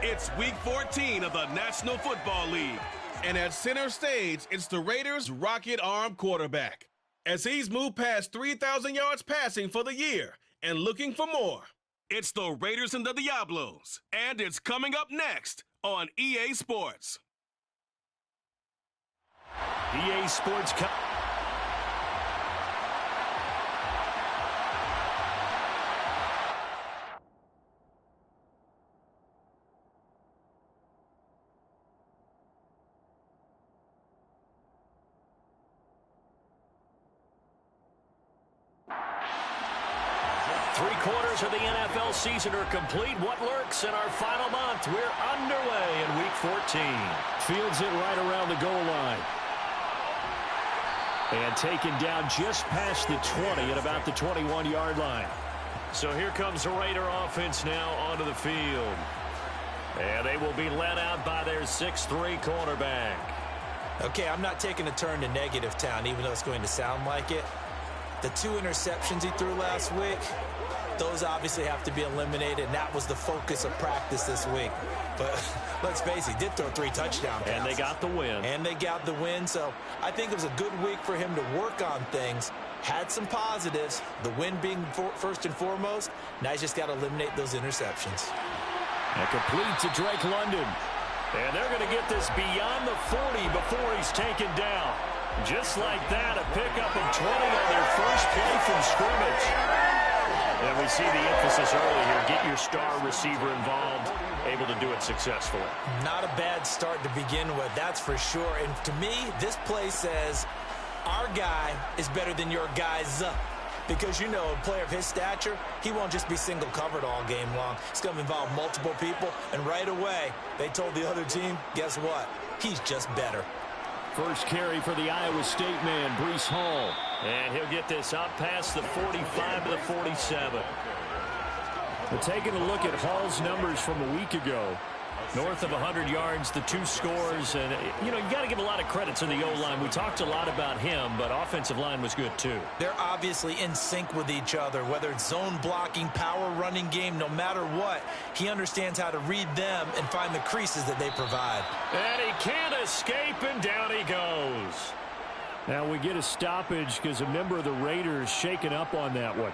It's Week 14 of the National Football League. And at center stage, it's the Raiders' rocket arm quarterback, as he's moved past 3,000 yards passing for the year and looking for more. It's the Raiders and the Diablos, and it's coming up next on EA Sports. EA Sports. 3/4 of the NFL season are complete. What lurks in our final month? We're underway in Week 14. Fields it right around the goal line. And taken down just past the 20 at about the 21-yard line. So here comes the Raider offense now onto the field. And they will be led out by their 6'3" cornerback. Okay, I'm not taking a turn to negative town, even though it's going to sound like it. The 2 interceptions he threw last week, those obviously have to be eliminated, and that was the focus of practice this week. But let's face it, he did throw 3 touchdown passes. And they got the win. And they got the win, so I think it was a good week for him to work on things. Had some positives, the win being first and foremost. Now he's just got to eliminate those interceptions. And complete to Drake London. And they're going to get this beyond the 40 before he's taken down. Just like that, a pickup of 20 on their first play from scrimmage. And we see the emphasis early here. Get your star receiver involved, able to do it successfully. Not a bad start to begin with, that's for sure. And to me, this play says our guy is better than your guys. Because, you know, a player of his stature, he won't just be single covered all game long. It's going to involve multiple people. And right away, they told the other team, guess what? He's just better. First carry for the Iowa State man, Breece Hall. And he'll get this up past the 45 to the 47. We're taking a look at Hall's numbers from a week ago. North of 100 yards, the 2 scores. And, you know, you got to give a lot of credit to the O-line. We talked a lot about him, but offensive line was good, too. They're obviously in sync with each other, whether it's zone blocking, power running game, no matter what. He understands how to read them and find the creases that they provide. And he can't escape, and down he goes. Now we get a stoppage because a member of the Raiders shaken up on that one.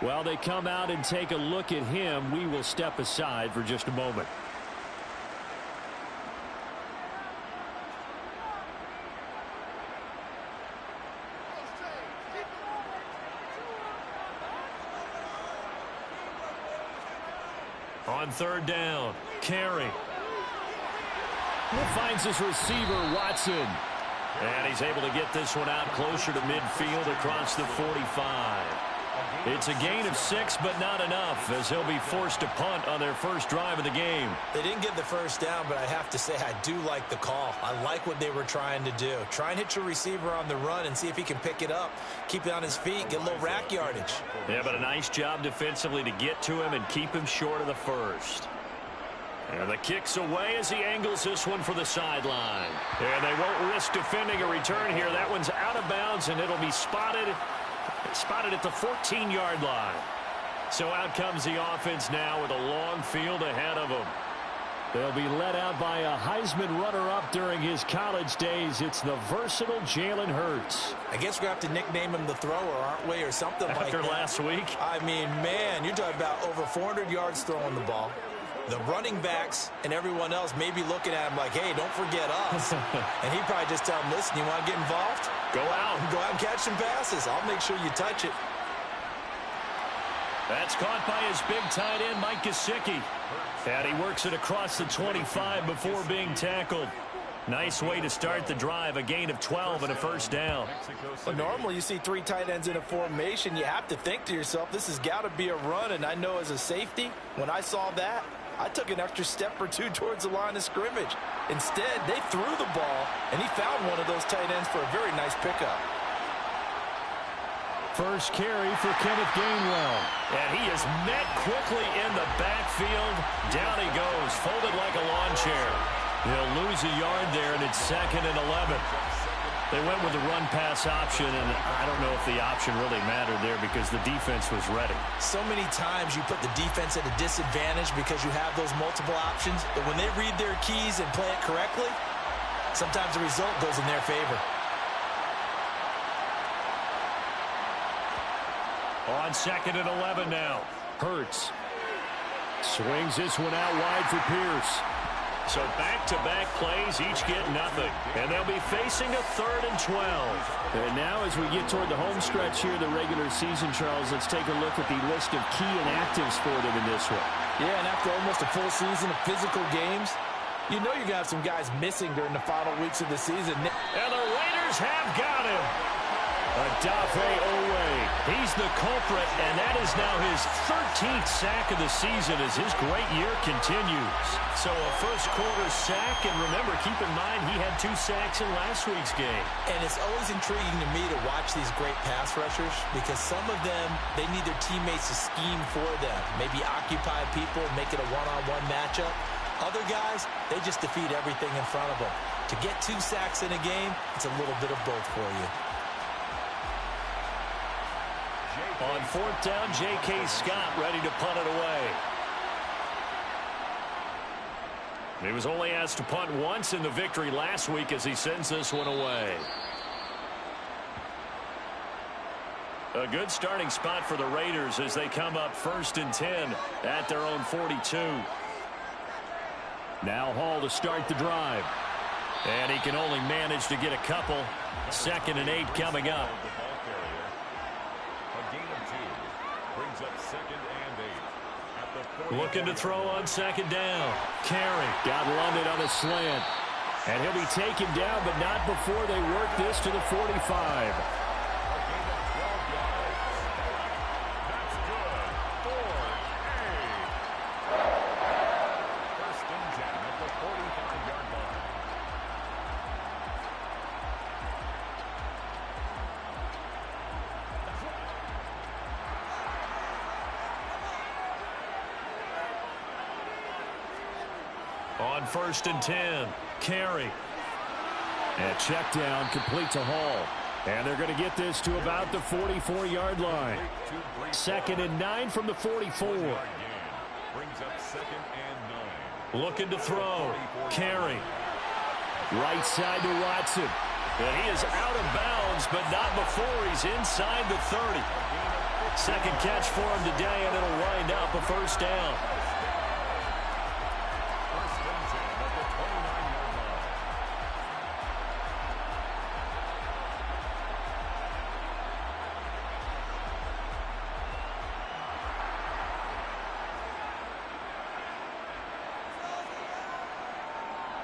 While they come out and take a look at him, we will step aside for just a moment. On 3rd down, carry. He finds his receiver, Watson. And he's able to get this one out closer to midfield across the 45. It's a gain of 6, but not enough, as he'll be forced to punt on their first drive of the game. They didn't get the first down, but I have to say I do like the call. I like what they were trying to do. Try and hit your receiver on the run and see if he can pick it up. Keep it on his feet, get a little rack yardage. Yeah, but a nice job defensively to get to him and keep him short of the first. And the kick's away as he angles this one for the sideline. And they won't risk defending a return here. That one's out of bounds, and it'll be spotted at the 14-yard line. So out comes the offense now with a long field ahead of them. They'll be led out by a Heisman runner-up during his college days. It's the versatile Jalen Hurts. I guess we're going to have to nickname him the thrower, aren't we, or something like that. After last week? I mean, man, you're talking about over 400 yards throwing the ball. The running backs and everyone else may be looking at him like, hey, don't forget us. And he'd probably just tell them, listen, you want to get involved? Go out. Go out and catch some passes. I'll make sure you touch it. That's caught by his big tight end, Mike Gesicki. And he works it across the 25 before being tackled. Nice way to start the drive, a gain of 12 and a first down. But normally you see 3 tight ends in a formation. You have to think to yourself, this has got to be a run. And I know as a safety, when I saw that, I took an extra step or 2 towards the line of scrimmage. Instead, they threw the ball, and he found one of those tight ends for a very nice pickup. First carry for Kenneth Gainwell. And he is met quickly in the backfield. Down he goes, folded like a lawn chair. He'll lose a yard there, and it's 2nd and 11. They went with the run-pass option, and I don't know if the option really mattered there because the defense was ready. So many times you put the defense at a disadvantage because you have those multiple options, but when they read their keys and play it correctly, sometimes the result goes in their favor. On 2nd and 11 now. Hurts swings this one out wide for Pierce. So back-to-back plays, each get nothing. And they'll be facing a 3rd and 12. And now as we get toward the home stretch here, the regular season, Charles, let's take a look at the list of key inactives for them in this one. Yeah, and after almost a full season of physical games, you know you're going to have some guys missing during the final weeks of the season. And the Raiders have got him. Odafe Owe. He's the culprit, and that is now his 13th sack of the season as his great year continues. So a first-quarter sack, and remember, keep in mind he had 2 sacks in last week's game. And it's always intriguing to me to watch these great pass rushers because some of them, they need their teammates to scheme for them, maybe occupy people, make it a one-on-one matchup. Other guys, they just defeat everything in front of them. To get 2 sacks in a game, it's a little bit of both for you. On 4th down, J.K. Scott ready to punt it away. He was only asked to punt once in the victory last week as he sends this one away. A good starting spot for the Raiders as they come up 1st and 10 at their own 42. Now Hall to start the drive. And he can only manage to get a couple. 2nd and 8 coming up. Looking to throw on 2nd down. Carey got London on a slant. And he'll be taken down, but not before they work this to the 45. On 1st and 10, Carey. And check down, complete to Hall. And they're going to get this to about the 44-yard line. 2nd and 9 from the 44. Looking to throw. Carey. Right side to Watson. And he is out of bounds, but not before he's inside the 30. 2nd catch for him today, and it'll wind up a 1st down.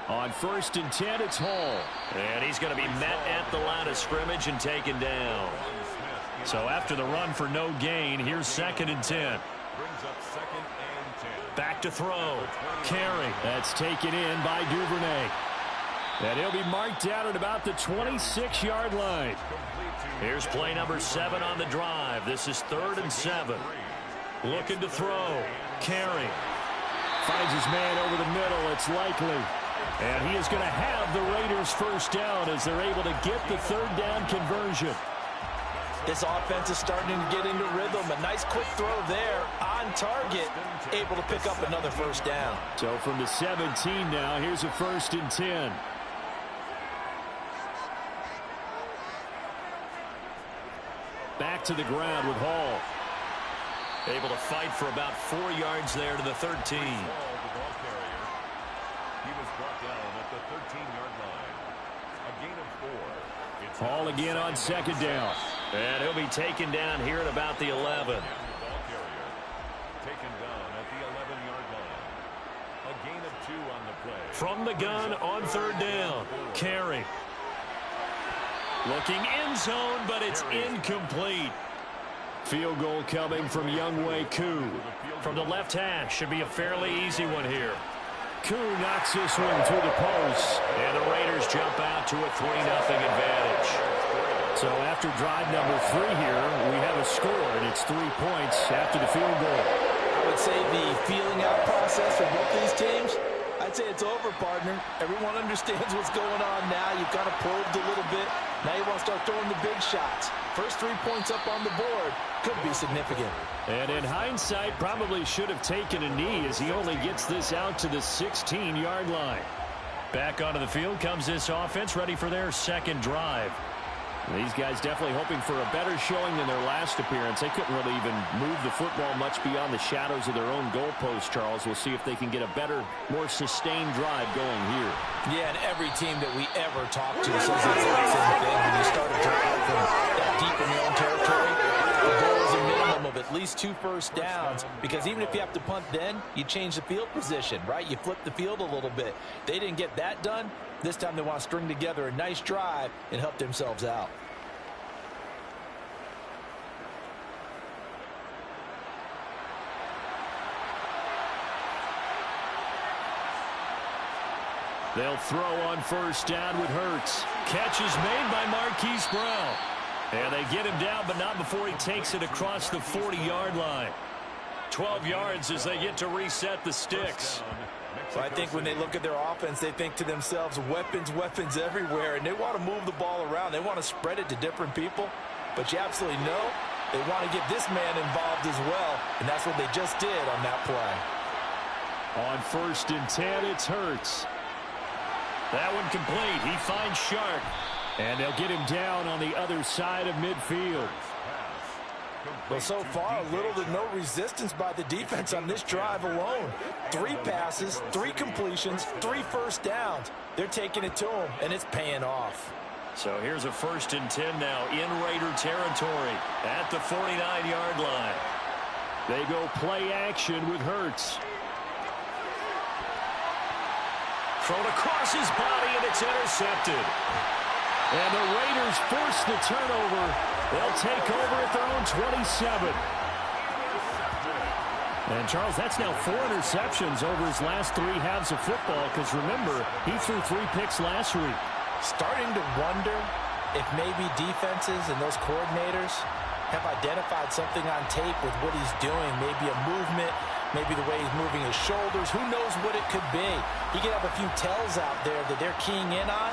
On 1st and 10, it's Hall. And he's going to be met at the line of scrimmage and taken down. So after the run for no gain, here's 2nd and 10. Back to throw. Carey. That's taken in by Duvernay. And he'll be marked down at about the 26-yard line. Here's play number 7 on the drive. This is 3rd and 7. Looking to throw. Carey. Finds his man over the middle. It's likely. And he is going to have the Raiders 1st down as they're able to get the 3rd down conversion. This offense is starting to get into rhythm. A nice quick throw there on target, able to pick up another 1st down. So from the 17 now, here's a 1st and 10. Back to the ground with Hall. Able to fight for about 4 yards there to the 13. Hall again on 2nd down. And he'll be taken down here at about the 11. From the gun on 3rd down. Carey. Looking end zone, but it's incomplete. Field goal coming from Younghoe Koo. From the left hash, should be a fairly easy one here. Koo knocks this one through the post. And the Raiders jump out to a 3-0 advantage. So after drive number 3 here, we have a score, and it's 3 points after the field goal. I would say the feeling out process for both these teams, I'd say it's over, partner. Everyone understands what's going on now. You've kind of probed a little bit. Now he wants to start throwing the big shots. First 3 points up on the board could be significant. And in hindsight, probably should have taken a knee as he only gets this out to the 16-yard line. Back onto the field comes this offense, ready for their second drive. These guys definitely hoping for a better showing than their last appearance. They couldn't really even move the football much beyond the shadows of their own goalpost, Charles. We'll see if they can get a better, more sustained drive going here. Yeah, and every team that we ever talk to says it's the same thing. When you start a drive from that deep in your own territory, the goal is a minimum of at least 2 first downs, because even if you have to punt then, you change the field position, right? You flip the field a little bit. They didn't get that done. This time they want to string together a nice drive and help themselves out. They'll throw on first down with Hurts. Catch is made by Marquise Brown. And they get him down, but not before he takes it across the 40-yard line. 12 yards as they get to reset the sticks. So I think when they look at their offense, they think to themselves, weapons, weapons everywhere, and they want to move the ball around. They want to spread it to different people, but you absolutely know they want to get this man involved as well, and that's what they just did on that play. On 1st and 10, it's Hurts. That one complete. He finds Sharp, and they'll get him down on the other side of midfield. Well, so far, little to no resistance by the defense on this drive alone. 3 passes, 3 completions, 3 first downs. They're taking it to him, and it's paying off. So here's a 1st and 10 now in Raider territory at the 49-yard line. They go play action with Hurts. Thrown across his body, and it's intercepted. And the Raiders force the turnover. They'll take over at their own 27. And, Charles, that's now 4 interceptions over his last 3 halves of football, because, remember, he threw 3 picks last week. Starting to wonder if maybe defenses and those coordinators have identified something on tape with what he's doing, maybe a movement, maybe the way he's moving his shoulders. Who knows what it could be? He could have a few tells out there that they're keying in on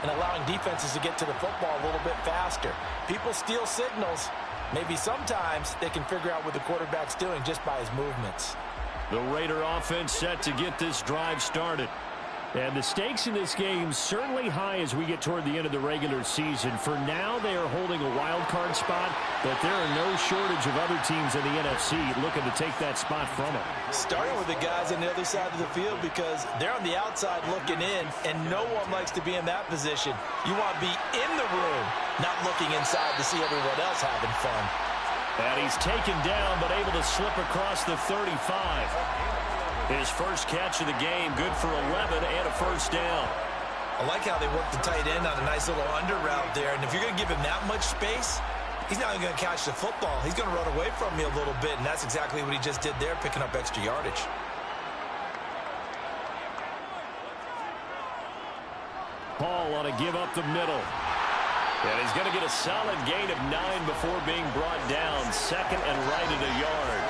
and allowing defenses to get to the football a little bit faster. People steal signals. Maybe sometimes they can figure out what the quarterback's doing just by his movements. The Raider offense set to get this drive started. And the stakes in this game certainly high as we get toward the end of the regular season. For now, they are holding a wild card spot, but there are no shortage of other teams in the NFC looking to take that spot from them. Starting with the guys on the other side of the field, because they're on the outside looking in, and no one likes to be in that position. You want to be in the room, not looking inside to see everyone else having fun. And he's taken down, but able to slip across the 35. His first catch of the game, good for 11 and a first down. I like how they work the tight end on a nice little under route there. And if you're going to give him that much space, he's not even going to catch the football. He's going to run away from you a little bit, and that's exactly what he just did there, picking up extra yardage. Paul on a give up the middle. And he's going to get a solid gain of 9 before being brought down. Second and right at a yard.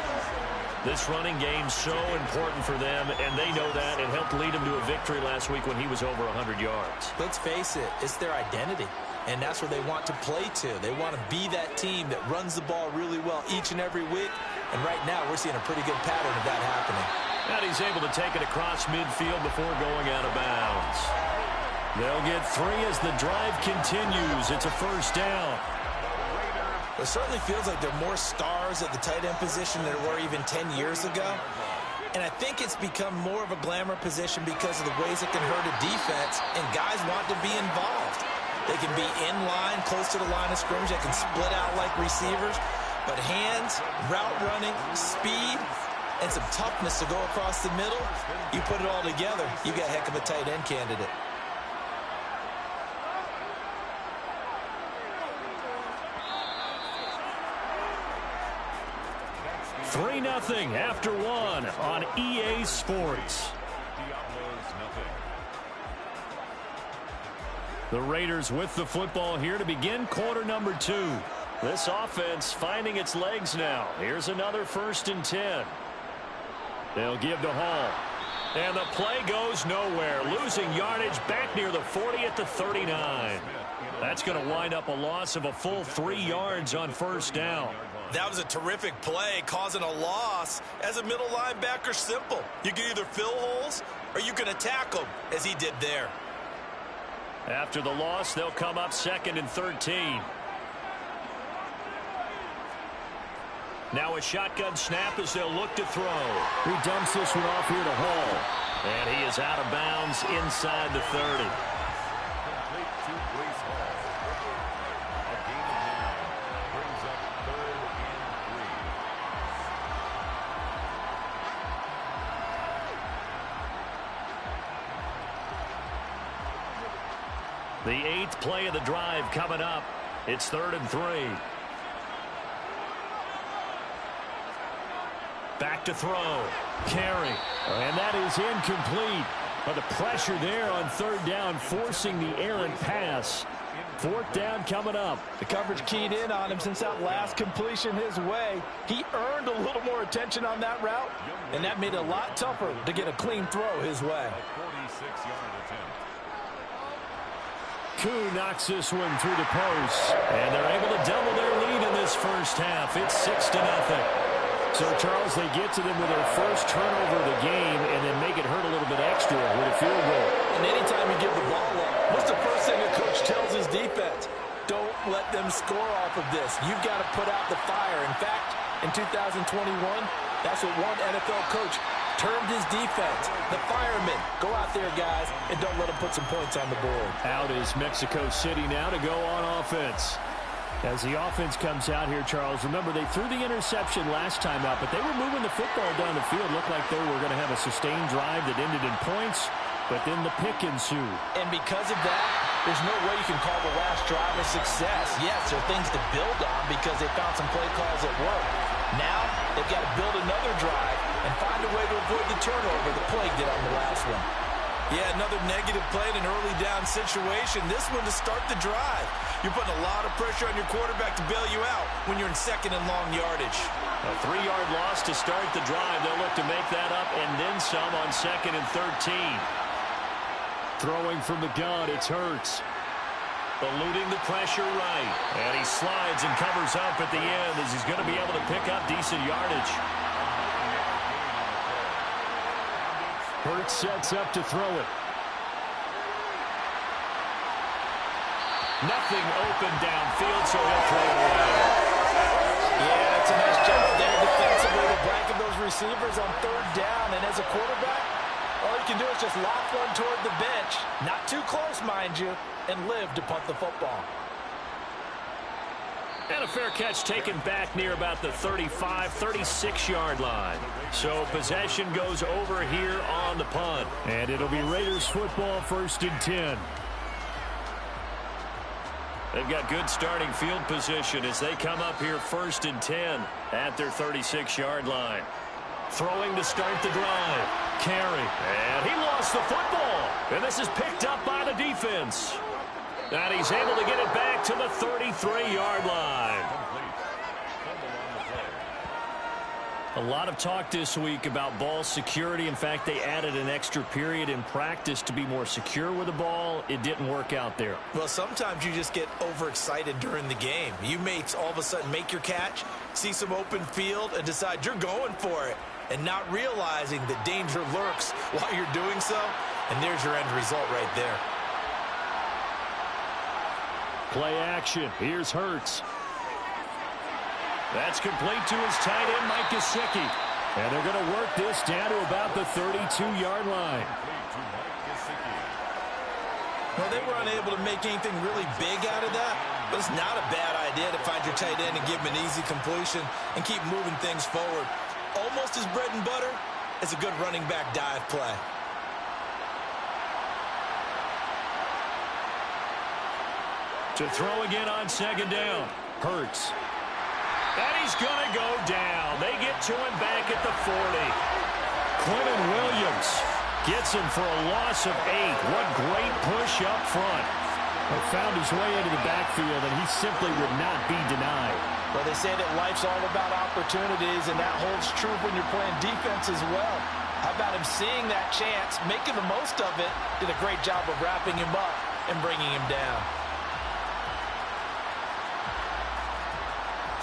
This running game's so important for them, and they know that. It helped lead him to a victory last week when he was over 100 yards. Let's face it, it's their identity, and that's what they want to play to. They want to be that team that runs the ball really well each and every week, and right now we're seeing a pretty good pattern of that happening. And he's able to take it across midfield before going out of bounds. They'll get 3 as the drive continues. It's a first down. It certainly feels like there are more stars at the tight end position than there were even 10 years ago. And I think it's become more of a glamour position because of the ways it can hurt a defense, and guys want to be involved. They can be in line, close to the line of scrimmage. They can split out like receivers. But hands, route running, speed, and some toughness to go across the middle, you put it all together, you got a heck of a tight end candidate. 3-0 after 1 on EA Sports. The Raiders with the football here to begin quarter number 2. This offense finding its legs now. Here's another 1st and 10. They'll give to Hall. And the play goes nowhere. Losing yardage back near the 40 at the 39. That's going to wind up a loss of a full 3 yards on first down. That was a terrific play, causing a loss. As a middle linebacker, simple. You can either fill holes or you can attack them, as he did there. After the loss, they'll come up 2nd and 13. Now a shotgun snap as they'll look to throw. He dumps this one off here to Hall. And he is out of bounds inside the 30. The 8th play of the drive coming up. It's 3rd and 3. Back to throw. Carry. And that is incomplete. But the pressure there on 3rd down, forcing the errant pass. 4th down coming up. The coverage keyed in on him since that last completion his way. He earned a little more attention on that route, and that made it a lot tougher to get a clean throw his way. Koo knocks this one through the post. And they're able to double their lead in this first half. It's 6-0. So, Charles, they get to them with their first turnover of the game and then make it hurt a little bit extra with a field goal. And anytime you give the ball up, what's the first thing a coach tells his defense? Don't let them score off of this. You've got to put out the fire. In fact, in 2021, that's what one NFL coach termed his defense. The firemen. Go out there, guys, and don't let them put some points on the board. Out is Mexico City now to go on offense. As the offense comes out here, Charles, remember they threw the interception last time out, but they were moving the football down the field. Looked like they were going to have a sustained drive that ended in points, but then the pick ensued. And because of that, there's no way you can call the last drive a success. Yes, there are things to build on because they found some play calls that work. Now, they've got to build another drive and find a way to avoid the turnover the plague did on the last one. Yeah, another negative play in an early down situation. This one to start the drive. You're putting a lot of pressure on your quarterback to bail you out when you're in 2nd and long yardage. A 3-yard loss to start the drive. They'll look to make that up and then some on 2nd and 13. Throwing from the gun, it's Hurts. Eluding the pressure right. And he slides and covers up at the end as he's going to be able to pick up decent yardage. Hurts sets up to throw it. Nothing open downfield, so he'll throw it away. Yeah, it's a nice job there defensively to blanket those receivers on 3rd down. And as a quarterback, all you can do is just lock one toward the bench. Not too close, mind you, and live to punt the football. And a fair catch taken back near about the 35, 36-yard line. So possession goes over here on the punt. And it'll be Raiders football 1st and 10. They've got good starting field position as they come up here 1st and 10 at their 36-yard line. Throwing to start the drive. Carry. And he lost the football. And this is picked up by the defense. And he's able to get it back to the 33-yard line. A lot of talk this week about ball security. In fact, they added an extra period in practice to be more secure with the ball. It didn't work out there. Well, sometimes you just get overexcited during the game. You may all of a sudden make your catch, see some open field, and decide you're going for it, and not realizing that danger lurks while you're doing so. And there's your end result right there. Play action. Here's Hurts. That's complete to his tight end, Mike Gesicki. And they're going to work this down to about the 32-yard line. Well, they were unable to make anything really big out of that, but it's not a bad idea to find your tight end and give him an easy completion and keep moving things forward. Almost as bread and butter as a good running back dive play. To throw again on 2nd down. Hurts. And he's going to go down. They get to him back at the 40. Quentin Williams gets him for a loss of 8. What great push up front. He found his way into the backfield, and he simply would not be denied. Well, they say that life's all about opportunities, and that holds true when you're playing defense as well. How about him seeing that chance, making the most of it, did a great job of wrapping him up and bringing him down.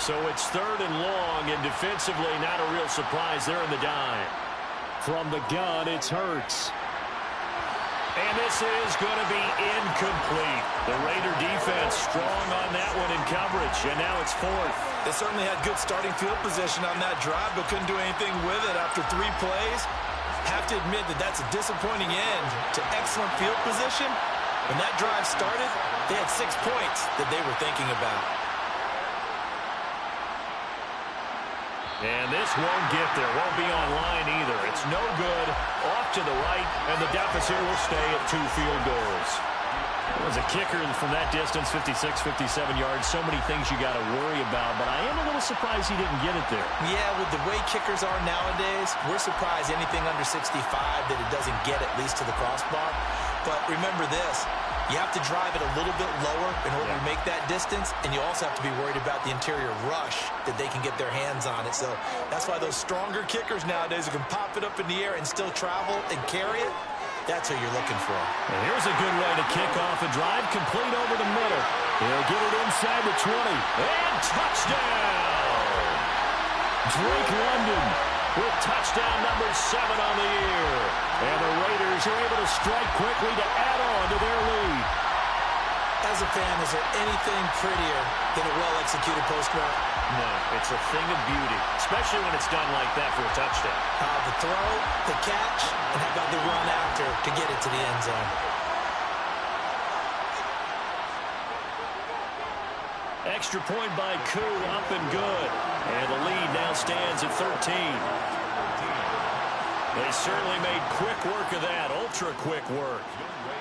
So it's 3rd and long, and defensively not a real surprise there in the dime. From the gun, it's Hurts. And this is going to be incomplete. The Raider defense strong on that one in coverage, and now it's 4th. They certainly had good starting field position on that drive, but couldn't do anything with it after 3 plays. Have to admit that that's a disappointing end to excellent field position. When that drive started, they had 6 points that they were thinking about. And this won't get there. Won't be online either. It's no good. Off to the right, and the deficit will stay at 2 field goals. As a kicker from that distance, 56, 57 yards, so many things you got to worry about, but I am a little surprised he didn't get it there. Yeah, with the way kickers are nowadays, we're surprised anything under 65 that it doesn't get at least to the crossbar. But remember this, you have to drive it a little bit lower in order to make that distance, and you also have to be worried about the interior rush that they can get their hands on it. So that's why those stronger kickers nowadays who can pop it up in the air and still travel and carry it, that's who you're looking for. And here's a good way to kick off a drive, complete over the middle. He'll get it inside the 20. And touchdown! Drake London with touchdown number 7 on the year. And the Raiders are able to strike quickly to add on to their lead. As a fan, is there anything prettier than a well-executed post route? No, it's a thing of beauty, especially when it's done like that for a touchdown. The throw, the catch, and how about the run after to get it to the end zone? Extra point by Koo, up and good. And the lead now stands at 13. They certainly made quick work of that, ultra-quick work.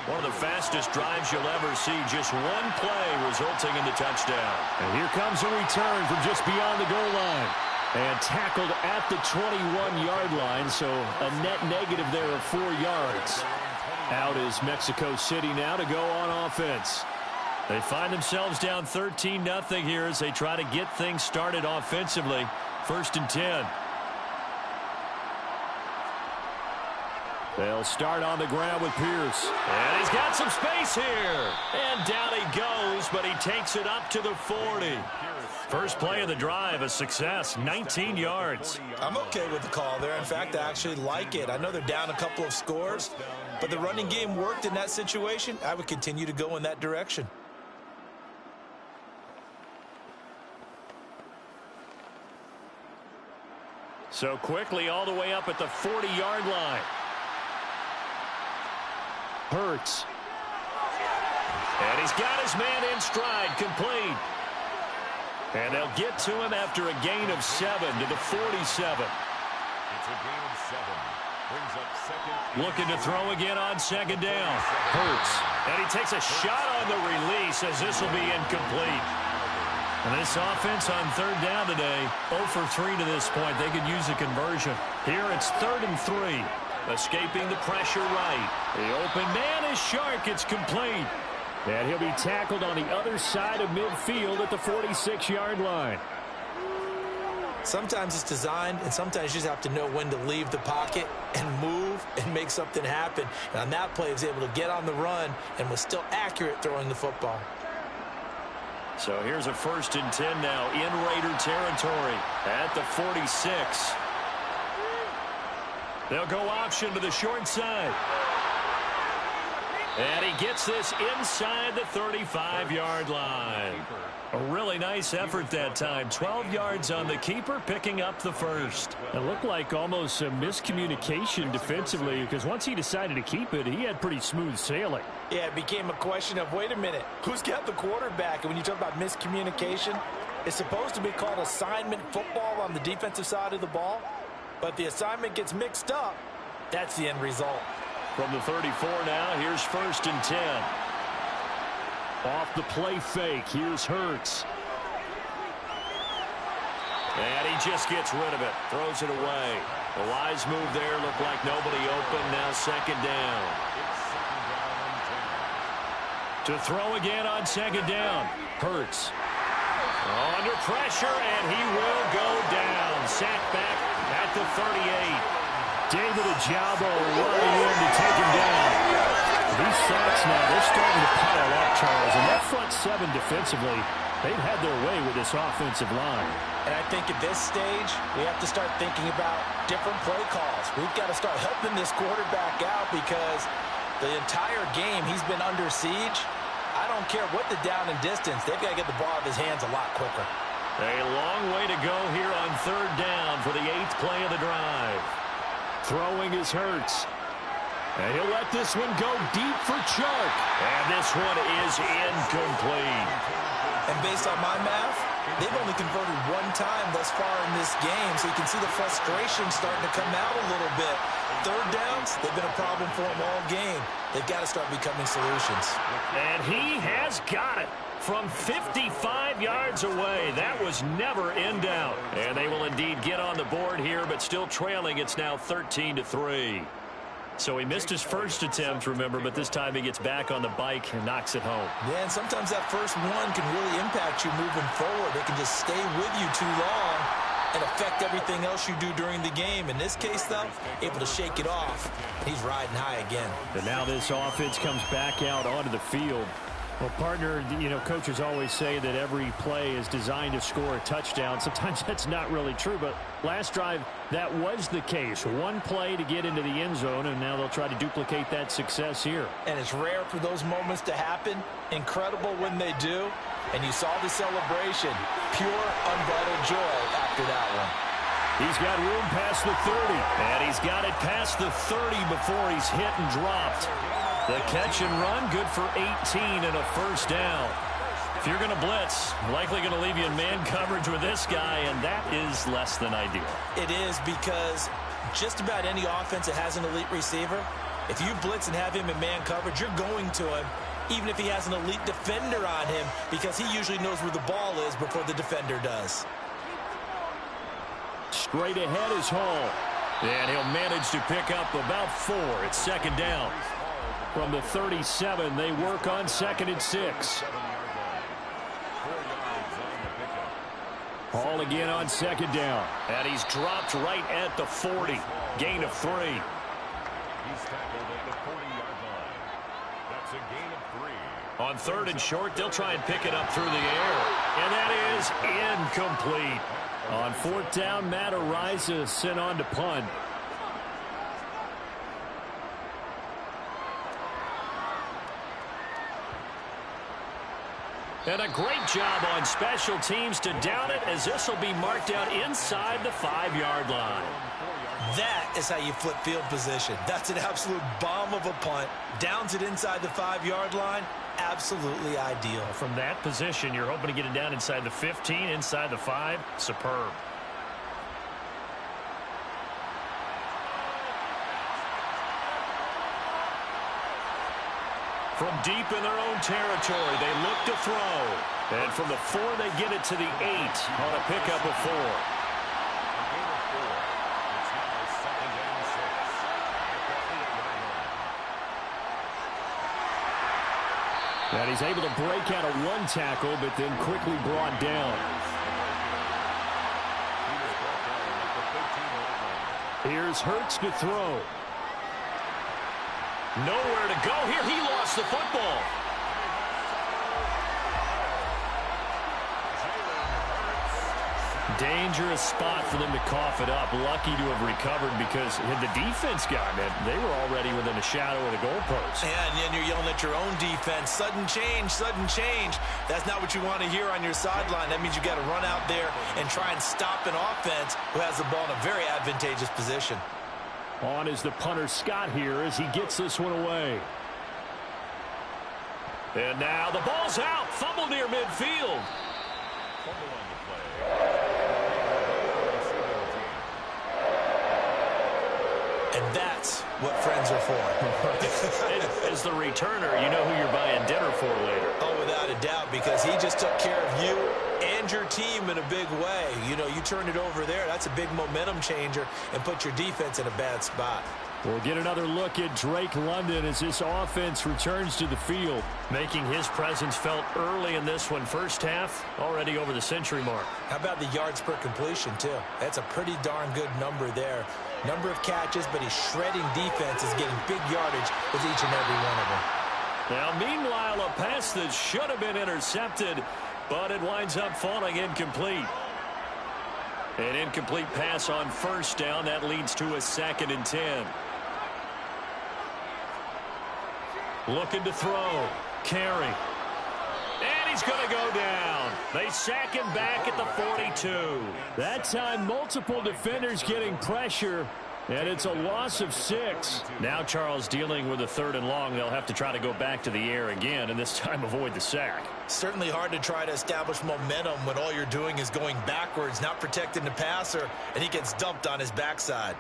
One of the fastest drives you'll ever see, just one play resulting in the touchdown. And here comes a return from just beyond the goal line. And tackled at the 21-yard line, so a net negative there of 4 yards. Out is Mexico City now to go on offense. They find themselves down 13-0 here as they try to get things started offensively. 1st and 10. They'll start on the ground with Pierce. And he's got some space here. And down he goes, but he takes it up to the 40. First play of the drive, a success, 19 yards. I'm okay with the call there. In fact, I actually like it. I know they're down a couple of scores, but the running game worked in that situation. I would continue to go in that direction. So quickly all the way up at the 40-yard line. Hurts. And he's got his man in stride, complete. And they'll get to him after a gain of 7 to the 47. It's a gain of 7. Brings up second. Looking to throw again on 2nd down. Hurts. And he takes a shot on the release as this will be incomplete. And this offense on 3rd down today, 0 for 3 to this point. They could use a conversion. Here it's 3rd and 3. Escaping the pressure right. The open man is Shark. It's complete. And he'll be tackled on the other side of midfield at the 46-yard line. Sometimes it's designed, and sometimes you just have to know when to leave the pocket and move and make something happen. And on that play, he was able to get on the run and was still accurate throwing the football. So here's a 1st and 10 now in Raider territory at the 46. They'll go option to the short side. And he gets this inside the 35-yard line. A really nice effort that time. 12 yards on the keeper, picking up the first. It looked like almost a miscommunication defensively, because once he decided to keep it, he had pretty smooth sailing. Yeah, it became a question of, wait a minute, who's got the quarterback? And when you talk about miscommunication, it's supposed to be called assignment football on the defensive side of the ball. But the assignment gets mixed up. That's the end result. From the 34 now, here's 1st and 10. Off the play fake, here's Hurts. And he just gets rid of it, throws it away. The wise move there, looked like nobody open, now 2nd down. To throw again on 2nd down, Hurts. Under pressure, and he will go down. Sacked back at the 38. David Ojabo running in to take him down. These sacks now, they're starting to pile up. Charles. And that front seven defensively, they've had their way with this offensive line. And I think at this stage, we have to start thinking about different play calls. We've got to start helping this quarterback out because the entire game he's been under siege. I don't care what the down and distance. They've got to get the ball out of his hands a lot quicker. A long way to go here on third down for the 8th play of the drive. Throwing is Hurts. And he'll let this one go deep for Chark. And this one is incomplete. And based on my math, they've only converted one time thus far in this game, so you can see the frustration starting to come out a little bit. Third downs, they've been a problem for them all game. They've got to start becoming solutions. And he has got it from 55 yards away. That was never in doubt. And they will indeed get on the board here, but still trailing. It's now 13-3. So he missed his first attempt, remember, but this time he gets back on the bike and knocks it home. Yeah, and sometimes that first one can really impact you moving forward. It can just stay with you too long and affect everything else you do during the game. In this case, though, able to shake it off. He's riding high again. And now this offense comes back out onto the field. Well, partner, you know, coaches always say that every play is designed to score a touchdown. Sometimes that's not really true, but last drive, that was the case. One play to get into the end zone, and now they'll try to duplicate that success here. And it's rare for those moments to happen. Incredible when they do. And you saw the celebration. Pure, unbridled joy after that one. He's got room past the 30. And he's got it past the 30 before he's hit and dropped. The catch and run, good for 18 and a first down. If you're going to blitz, likely going to leave you in man coverage with this guy, and that is less than ideal. It is because just about any offense that has an elite receiver, if you blitz and have him in man coverage, you're going to him, even if he has an elite defender on him, because he usually knows where the ball is before the defender does. Straight ahead is Hall. And he'll manage to pick up about 4. It's second down. From the 37, they work on 2nd and 6. Hall again on 2nd down. And he's dropped right at the 40. Gain of 3. He's tackled at the 40-yard line. That's a gain of 3. On 3rd and short, they'll try and pick it up through the air. And that is incomplete. On 4th down, Matt Ariza sent on to punt. And a great job on special teams to down it, as this will be marked out inside the 5-yard line. That is how you flip field position. That's an absolute bomb of a punt. Downs it inside the 5-yard line. Absolutely ideal. From that position, you're hoping to get it down inside the 15, inside the 5. Superb. From deep in their own territory, they look to throw. And from the 4, they get it to the 8 on a pickup of 4. And he's able to break out of one tackle, but then quickly brought down. Here's Hurts to throw. Nowhere to go here. He lost the football. Dangerous spot for them to cough it up. Lucky to have recovered because had the defense gotten it, they were already within a shadow of the goalpost. And then you're yelling at your own defense. Sudden change, sudden change. That's not what you want to hear on your sideline. That means you got to run out there and try and stop an offense who has the ball in a very advantageous position. On is the punter Scott here as he gets this one away. And now the ball's out. Fumble near midfield. Fumble on the play. And that's what friends are for. As the returner, you know who you're buying dinner for later. Oh, without a doubt, because he just took care of you and your team in a big way. You know, you turn it over there, that's a big momentum changer and put your defense in a bad spot. We'll get another look at Drake London as this offense returns to the field. Making his presence felt early in this one. First half, already over the century mark. How about the yards per completion, too? That's a pretty darn good number there. Number of catches, but he's shredding defenses, getting big yardage with each and every one of them. Now, meanwhile, a pass that should have been intercepted, but it winds up falling incomplete. An incomplete pass on first down. That leads to a 2nd and 10. Looking to throw. Carry. And he's going to go down. They sack him back at the 42. That time, multiple defenders getting pressure, and it's a loss of 6. Now Charles dealing with a 3rd and long. They'll have to try to go back to the air again, and this time avoid the sack. Certainly hard to try to establish momentum when all you're doing is going backwards, not protecting the passer, and he gets dumped on his backside.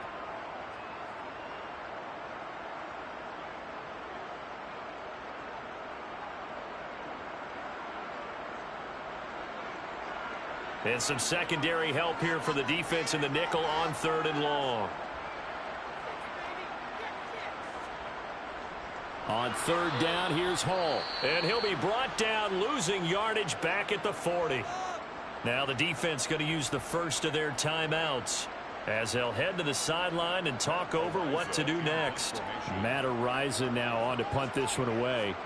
And some secondary help here for the defense in the nickel on 3rd and long. On 3rd down, here's Hall. And he'll be brought down, losing yardage back at the 40. Now the defense going to use the first of their timeouts as they'll head to the sideline and talk over what to do next. Matt Araiza now on to punt this one away.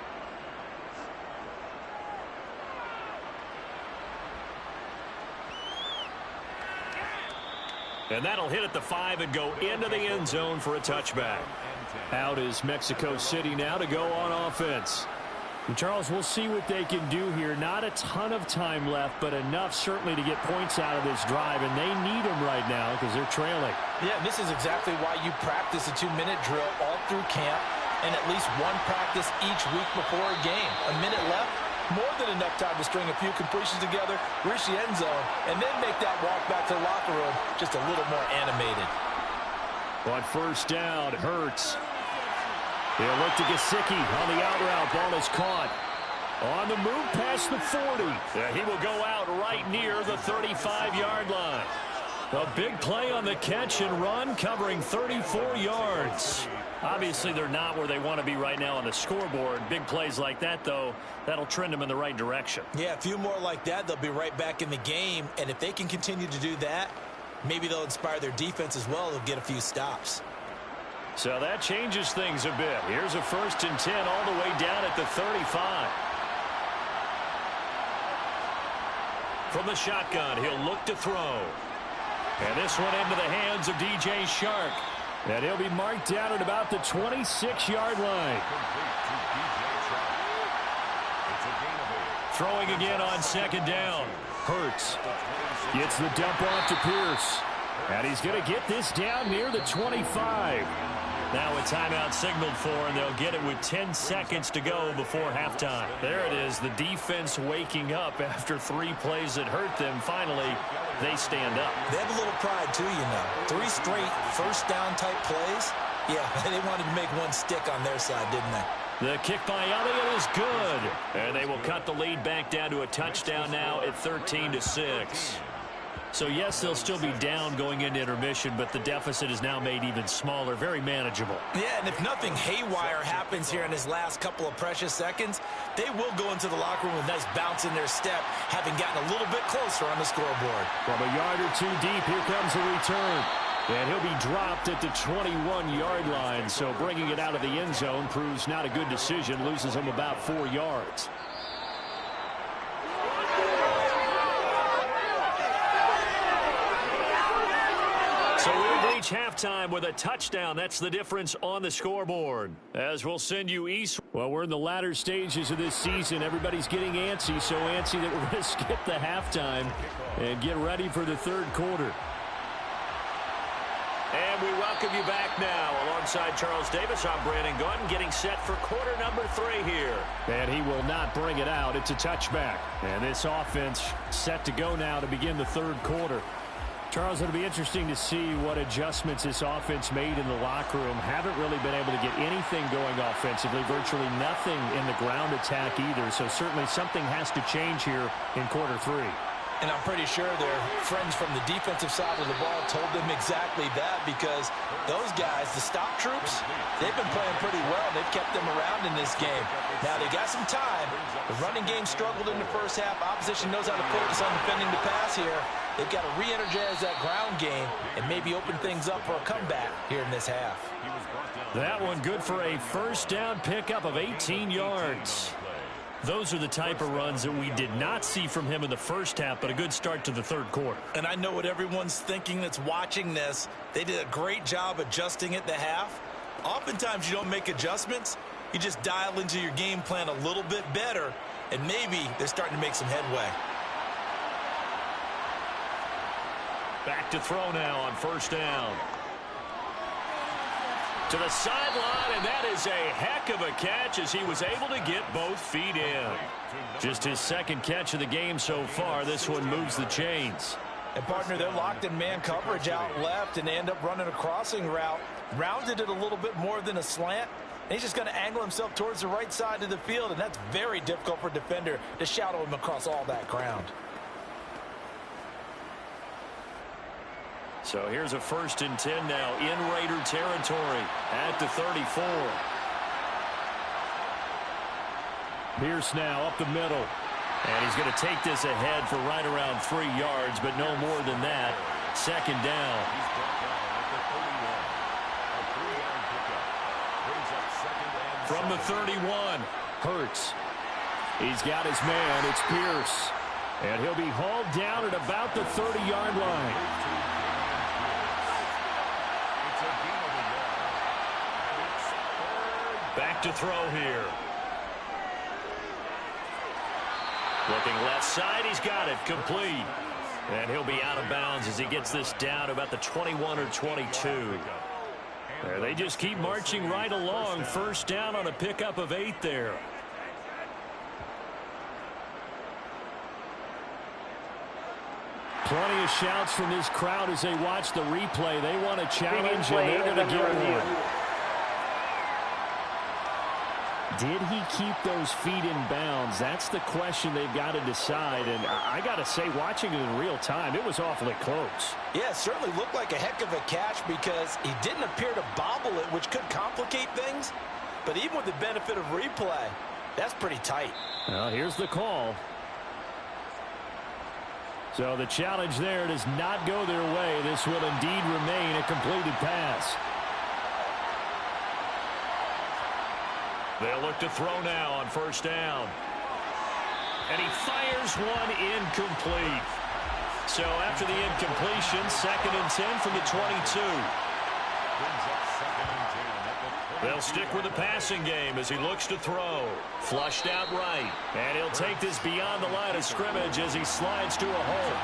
And that'll hit at the 5 and go into the end zone for a touchback. Out is Mexico City now to go on offense. And Charles, we'll see what they can do here. Not a ton of time left, but enough certainly to get points out of this drive, and they need them right now because they're trailing. Yeah, this is exactly why you practice a 2-minute drill all through camp and at least one practice each week before a game. A minute left, more than enough time to string a few completions together, reach the end zone, and then make that walk back to the locker room just a little more animated. On first down, Hurts. He'll look to Gesicki on the out route. Ball is caught. On the move past the 40. He will go out right near the 35-yard line. A big play on the catch and run, covering 34 yards. Obviously, they're not where they want to be right now on the scoreboard. Big plays like that, though, that'll trend them in the right direction. Yeah, a few more like that, they'll be right back in the game. And if they can continue to do that, maybe they'll inspire their defense as well. They'll get a few stops. So that changes things a bit. Here's a 1st and 10 all the way down at the 35. From the shotgun, he'll look to throw. And this one into the hands of DJ Shark. And he'll be marked down at about the 26-yard line. Throwing again on 2nd down. Hurts gets the dump off to Pierce. And he's going to get this down near the 25. Now a timeout signaled for, and they'll get it with 10 seconds to go before halftime. There it is, the defense waking up after 3 plays that hurt them. Finally, they stand up. They have a little pride, too, you know. 3 straight first-down type plays. Yeah, they wanted to make one stick on their side, didn't they? The kick by Elliott is good. And they will cut the lead back down to a touchdown now at 13-6. So, yes, they'll still be down going into intermission, but the deficit is now made even smaller, very manageable. Yeah, and if nothing haywire happens here in his last couple of precious seconds, they will go into the locker room with a nice bounce in their step, having gotten a little bit closer on the scoreboard. From a yard or 2 deep, here comes the return. And he'll be dropped at the 21-yard line, so bringing it out of the end zone proves not a good decision, loses him about 4 yards. So we'll reach halftime with a touchdown. That's the difference on the scoreboard. As we'll send you east. Well, we're in the latter stages of this season. Everybody's getting antsy, so antsy that we're going to skip the halftime and get ready for the 3rd quarter. And we welcome you back now. Alongside Charles Davis, I'm Brandon Gordon, getting set for quarter number 3 here. And he will not bring it out. It's a touchback. And this offense set to go now to begin the 3rd quarter. Charles, it'll be interesting to see what adjustments this offense made in the locker room. Haven't really been able to get anything going offensively, virtually nothing in the ground attack either. So certainly something has to change here in quarter 3. And I'm pretty sure their friends from the defensive side of the ball told them exactly that, because those guys, the stop troops, they've been playing pretty well. They've kept them around in this game. Now, they got some time. The running game struggled in the first half. Opposition knows how to focus on defending the pass here. They've got to re-energize that ground game and maybe open things up for a comeback here in this half. He was brought down That one good for a first down pickup of 18 yards. Those are the type of runs that we did not see from him in the first half, but a good start to the third quarter. And I know what everyone's thinking that's watching this. They did a great job adjusting at the half. Oftentimes you don't make adjustments. You just dial into your game plan a little bit better, and maybe they're starting to make some headway. Back to throw now on first down. To the sideline, and that is a heck of a catch as he was able to get both feet in. Just his second catch of the game so far. This one moves the chains. And, partner, they're locked in man coverage out left, and they end up running a crossing route. Rounded it a little bit more than a slant. And he's just going to angle himself towards the right side of the field, and that's very difficult for a defender to shadow him across all that ground. So here's a 1st and 10 now in Raider territory at the 34. Pierce now up the middle. And he's going to take this ahead for right around 3 yards, but no more than that. Second down. From the 31, Hurts. He's got his man. It's Pierce. And he'll be hauled down at about the 30-yard line. Back to throw here. Looking left side, he's got it complete. And he'll be out of bounds as he gets this down about the 21 or 22. There, they just keep marching right along. First down on a pickup of 8 there. Plenty of shouts from this crowd as they watch the replay. They want a challenge, and they're going to get one. Did he keep those feet in bounds? That's the question they've got to decide. And I got to say, watching it in real time, it was awfully close. Yeah, it certainly looked like a heck of a catch because he didn't appear to bobble it, which could complicate things. But even with the benefit of replay, that's pretty tight. Well, here's the call. So the challenge there does not go their way. This will indeed remain a completed pass. They'll look to throw now on first down. And he fires one incomplete. So after the incompletion, 2nd and 10 from the 22. They'll stick with the passing game as he looks to throw. Flushed out right. And he'll take this beyond the line of scrimmage as he slides to a hole.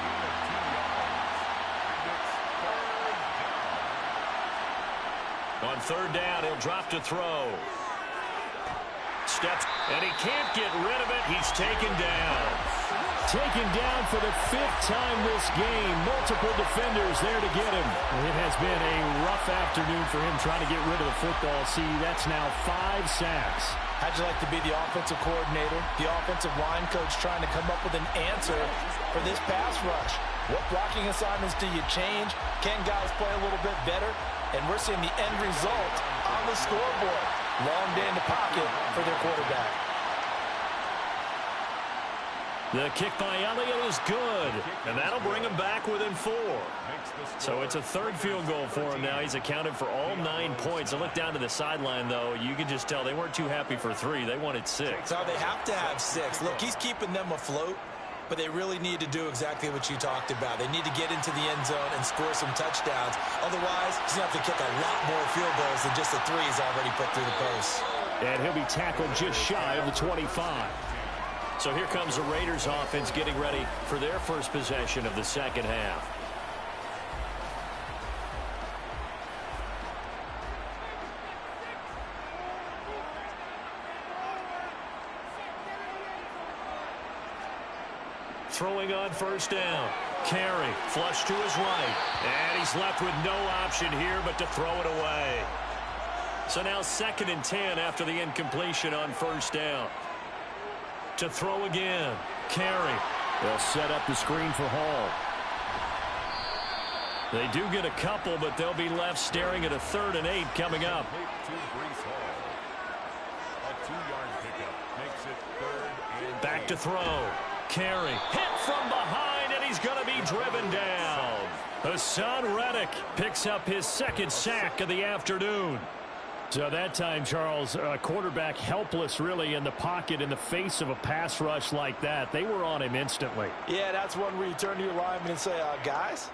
On third down, he'll drop to throw. Steps, and he can't get rid of it. He's taken down. Taken down for the 5th time this game. Multiple defenders there to get him. It has been a rough afternoon for him trying to get rid of the football. See, that's now 5 sacks. How'd you like to be the offensive coordinator, the offensive line coach trying to come up with an answer for this pass rush? What blocking assignments do you change? Can guys play a little bit better? And we're seeing the end result on the scoreboard. Long day in the pocket for their quarterback. The kick by Elliott is good, and that'll bring him back within 4. So it's a 3rd field goal for him now. He's accounted for all 9 points. I look down to the sideline, though. You can just tell they weren't too happy for 3. They wanted 6. So they have to have 6. Look, he's keeping them afloat, but they really need to do exactly what you talked about. They need to get into the end zone and score some touchdowns. Otherwise, he's going to have to kick a lot more field goals than just the 3 he's already put through the post. And he'll be tackled just shy of the 25. So here comes the Raiders offense getting ready for their first possession of the second half. Throwing on first down. Carey, flush to his right. And he's left with no option here but to throw it away. So now 2nd and 10 after the incompletion on first down. To throw again. Carey. They'll set up the screen for Hall. They do get a couple, but they'll be left staring at a 3rd and 8 coming up. Back to throw. Carey. Hit from behind, and he's going to be driven down. Hassan Reddick picks up his 2nd sack of the afternoon. So that time, Charles, quarterback helpless really in the pocket in the face of a pass rush like that. They were on him instantly. Yeah, that's one where you turn to your lineman and say, guys,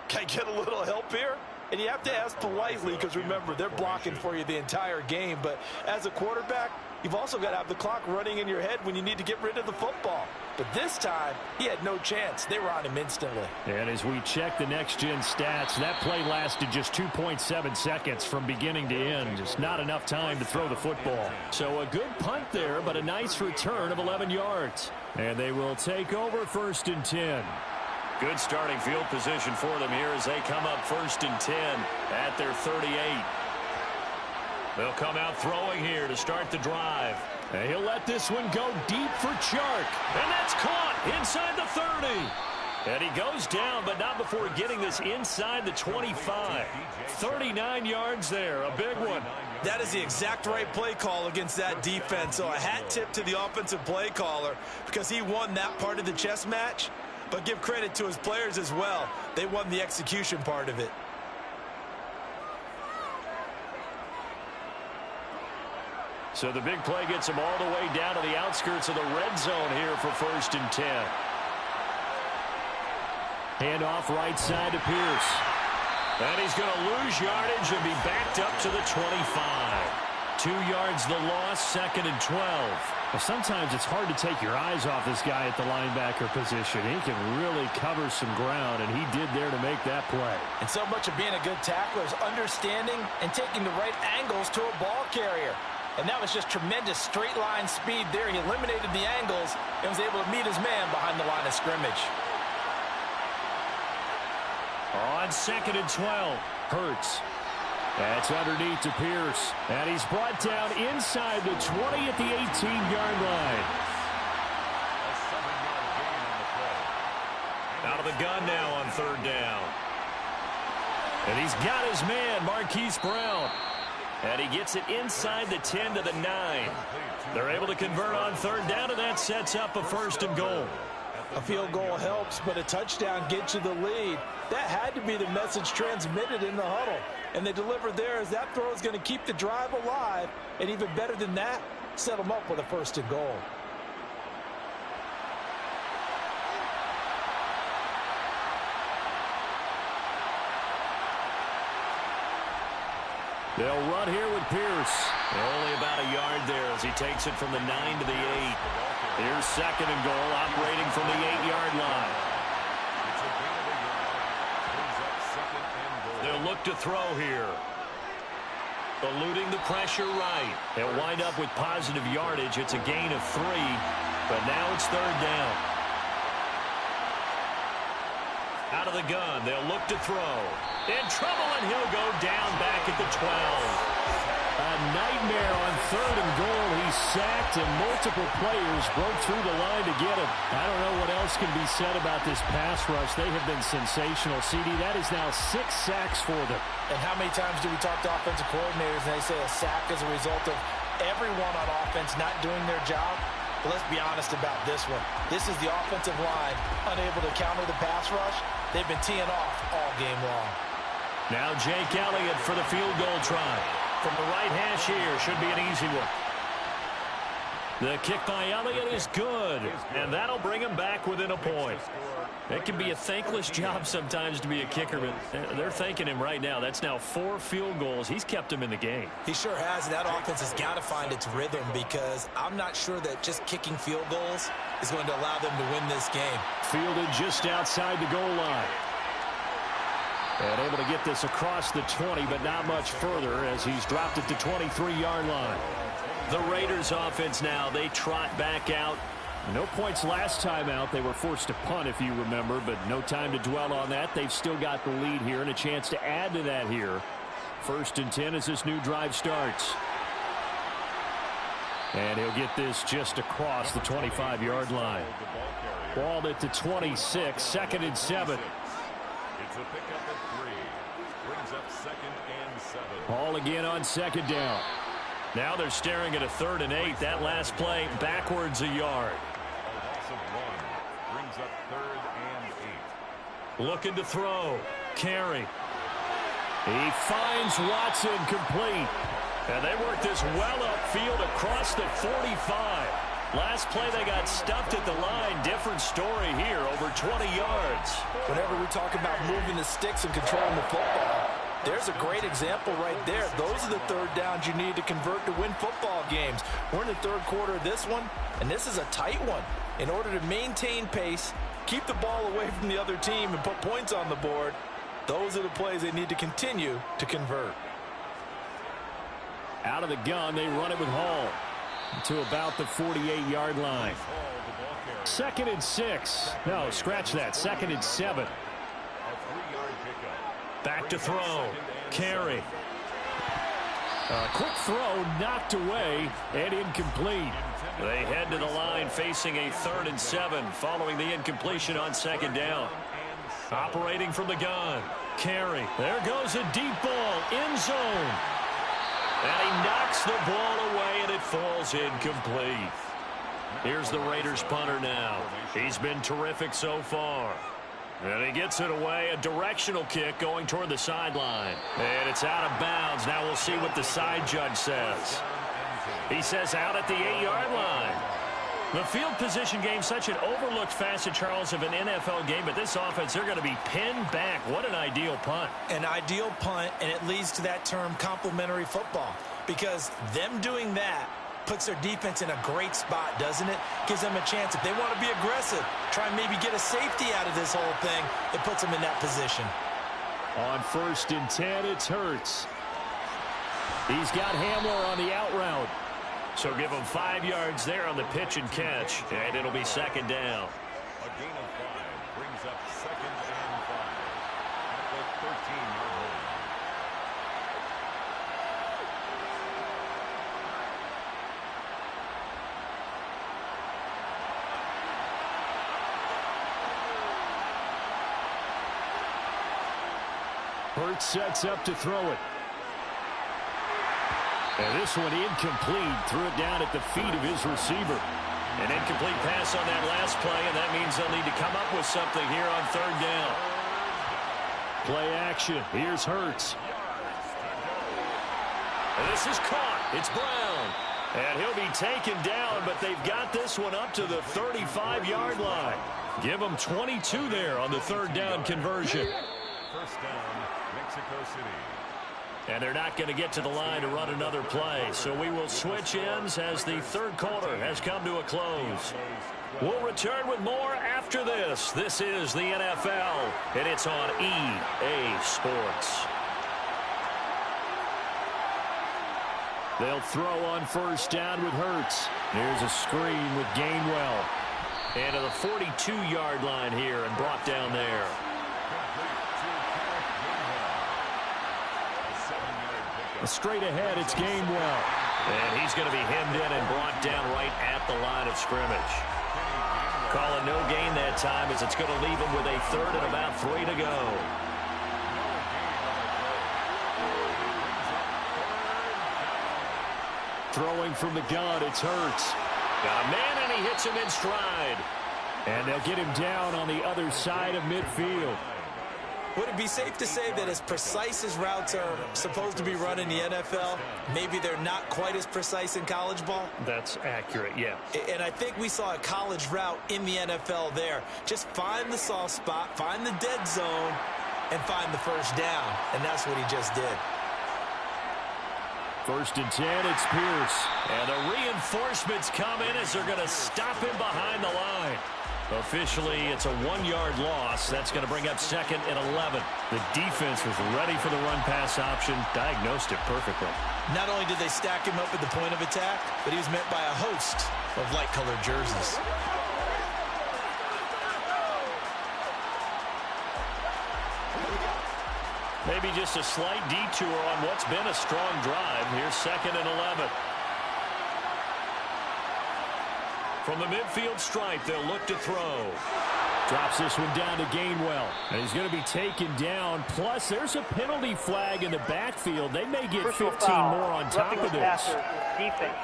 can I get a little help here? And you have to ask politely because, remember, they're blocking for you the entire game. But as a quarterback, you've also got to have the clock running in your head when you need to get rid of the football. But this time, he had no chance. They were on him instantly. And as we check the next-gen stats, that play lasted just 2.7 seconds from beginning to end. Just not enough time to throw the football. So a good punt there, but a nice return of 11 yards. And they will take over 1st and 10. Good starting field position for them here as they come up 1st and 10 at their 38. They'll come out throwing here to start the drive. And he'll let this one go deep for Chark. And that's caught inside the 30. And he goes down, but not before getting this inside the 25. 39 yards there, a big one. That is the exact right play call against that defense. So a hat tip to the offensive play caller because he won that part of the chess match. But give credit to his players as well. They won the execution part of it. So the big play gets him all the way down to the outskirts of the red zone here for 1st and 10. Handoff right side to Pierce. And he's going to lose yardage and be backed up to the 25. 2 yards the loss, 2nd and 12. Well, sometimes it's hard to take your eyes off this guy at the linebacker position. He can really cover some ground, and he did there to make that play. And so much of being a good tackler is understanding and taking the right angles to a ball carrier. And that was just tremendous straight line speed there. He eliminated the angles and was able to meet his man behind the line of scrimmage. On 2nd and 12, Hurts. That's underneath to Pierce. And he's brought down inside the 20 at the 18-yard line. Out of the gun now on 3rd down. And he's got his man, Marquise Brown. And he gets it inside the 10 to the 9. They're able to convert on 3rd down, and that sets up a 1st and goal. A field goal helps, but a touchdown gets you the lead. That had to be the message transmitted in the huddle. And they delivered there as that throw is going to keep the drive alive. And even better than that, set them up with a 1st and goal. They'll run here with Pierce. Only about a yard there as he takes it from the 9 to the 8. Here's 2nd and goal, operating from the 8-yard line. They'll look to throw here. Eluding the pressure right. They'll wind up with positive yardage. It's a gain of 3, but now it's 3rd down. Out of the gun, they'll look to throw. In trouble, and he'll go down back at the 12. A nightmare on 3rd and goal. He's sacked, and multiple players broke through the line to get him. I don't know what else can be said about this pass rush. They have been sensational. CD, that is now 6 sacks for them. And how many times do we talk to offensive coordinators and they say a sack is a result of everyone on offense not doing their job? But let's be honest about this one. This is the offensive line unable to counter the pass rush. They've been teeing off all game long. Now Jake Elliott for the field goal try. From the right hash here, should be an easy one. The kick by Elliott is good, and that'll bring him back within a point. It can be a thankless job sometimes to be a kicker, but they're thanking him right now. That's now 4 field goals. He's kept them in the game. He sure has, and that offense has got to find its rhythm because I'm not sure that just kicking field goals is going to allow them to win this game. Fielded just outside the goal line. And able to get this across the 20, but not much further as he's dropped it to 23-yard line. The Raiders offense now, they trot back out. No points last time out. They were forced to punt, if you remember, but no time to dwell on that. They've still got the lead here and a chance to add to that here. 1st and 10 as this new drive starts. And he'll get this just across the 25-yard line. Balled it to 26, 2nd and 7. It's a pickup of 3. Brings up 2nd and 7. Ball again on 2nd down. Now they're staring at a 3rd and 8. That last play backwards a yard. A loss of 1. Brings up 3rd and 8. Looking to throw. Carry. He finds Watson complete. And they work this well upfield across the 45. Last play, they got stuffed at the line. Different story here, over 20 yards. Whenever we talk about moving the sticks and controlling the football, there's a great example right there. Those are the third downs you need to convert to win football games. We're in the third quarter of this one, and this is a tight one. In order to maintain pace, keep the ball away from the other team, and put points on the board, those are the plays they need to continue to convert. Out of the gun, they run it with Hall to about the 48-yard line. 2nd and 6. No, scratch that. 2nd and 7. Back to throw. Carey. A quick throw knocked away and incomplete. They head to the line facing a 3rd and 7 following the incompletion on 2nd down. Operating from the gun. Carey. There goes a deep ball. End zone. And he knocks the ball away, and it falls incomplete. Here's the Raiders punter now. He's been terrific so far. And he gets it away, a directional kick going toward the sideline. And it's out of bounds. Now we'll see what the side judge says. He says out at the 8-yard line. The field position game, such an overlooked facet, Charles, of an NFL game. But this offense, they're going to be pinned back. What an ideal punt. An ideal punt, and it leads to that term complementary football. Because them doing that puts their defense in a great spot, doesn't it? Gives them a chance. If they want to be aggressive, try and maybe get a safety out of this whole thing, it puts them in that position. On 1st and 10, it's Hurts. He's got Hamler on the out route. So give him 5 yards there on the pitch and catch, and it'll be 2nd down. A gain of 5 brings up 2nd and 5 at the 13-yard line. Hurts sets up to throw it. And this one incomplete. Threw it down at the feet of his receiver. An incomplete pass on that last play, and that means they'll need to come up with something here on 3rd down. Play action. Here's Hurts. And this is caught. It's Brown. And he'll be taken down, but they've got this one up to the 35-yard line. Give them 22 there on the 3rd down conversion. 1st down, Mexico City. And they're not going to get to the line to run another play. So we will switch ends as the 3rd quarter has come to a close. We'll return with more after this. This is the NFL, and it's on EA Sports. They'll throw on 1st down with Hurts. Here's a screen with Gainwell. And to the 42-yard line here and brought down there. Straight ahead, it's Gainwell. And he's going to be hemmed in and brought down right at the line of scrimmage. Calling no gain that time as it's going to leave him with a 3rd and about 3 to go. Throwing from the gun, it's Hurts. Got a man, and he hits him in stride. And they'll get him down on the other side of midfield. Would it be safe to say that as precise as routes are supposed to be run in the NFL, maybe they're not quite as precise in college ball? That's accurate, yeah. And I think we saw a college route in the NFL there. Just find the soft spot, find the dead zone, and find the 1st down. And that's what he just did. 1st and 10, it's Pierce. And the reinforcements come in as they're going to stop him behind the line. Officially, it's a 1-yard loss. That's going to bring up 2nd and 11. The defense was ready for the run-pass option, diagnosed it perfectly. Not only did they stack him up at the point of attack, but he was met by a host of light-colored jerseys. Maybe just a slight detour on what's been a strong drive. Here's 2nd and 11. From the midfield stripe, they'll look to throw. Drops this one down to Gainwell. And he's going to be taken down. Plus, there's a penalty flag in the backfield. They may get 15 more on top of this. Defense.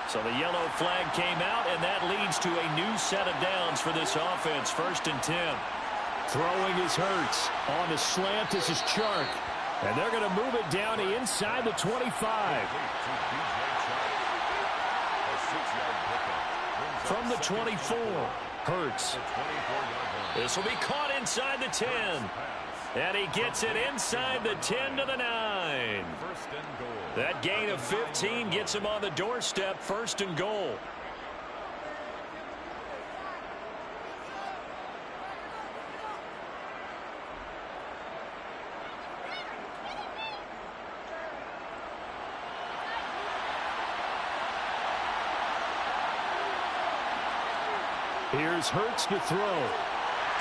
So the yellow flag came out, and that leads to a new set of downs for this offense. 1st and 10. Throwing is Hurts. On the slant, this is Chark. And they're going to move it down to inside the 25. From the 24, Hurts. This will be caught inside the 10. And he gets it inside the 10 to the 9. That gain of 15 gets him on the doorstep, 1st and goal. Here's Hurts to throw.